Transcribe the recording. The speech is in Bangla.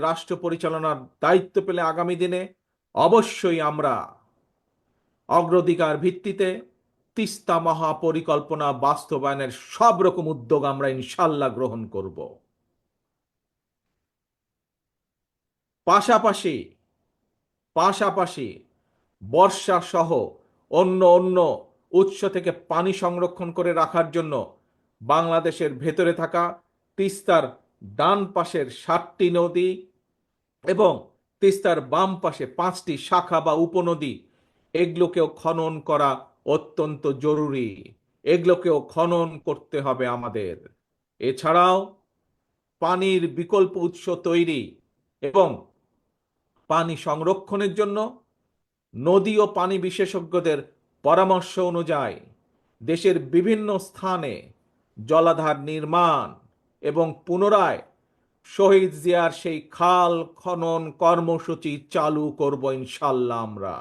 রাষ্ট্র পরিচালনার দায়িত্ব পেলে আগামী দিনে অবশ্যই আমরা অগ্রাধিকার ভিত্তিতে তিস্তা মহাপরিকল্পনা বাস্তবায়নের সব রকম উদ্যোগ আমরা ইনশাল্লাহ গ্রহণ করব। পাশাপাশি পাশাপাশি বর্ষা সহ অন্য অন্য উৎস থেকে পানি সংরক্ষণ করে রাখার জন্য বাংলাদেশের ভেতরে থাকা তিস্তার ডান পাশের 7টি নদী এবং তিস্তার বাম পাশে 5টি শাখা বা উপনদী, এগুলোকেও খনন করা অত্যন্ত জরুরি। এগুলোকেও খনন করতে হবে আমাদের। এছাড়াও পানির বিকল্প উৎস তৈরি এবং পানি সংরক্ষণের জন্য নদী ও পানি বিশেষজ্ঞদের পরামর্শ অনুযায়ী দেশের বিভিন্ন স্থানে জলাধার নির্মাণ এবং পুনরায় শহীদ জিয়ার সেই খাল খনন কর্মসূচি চালু করব ইনশাল্লাহ আমরা।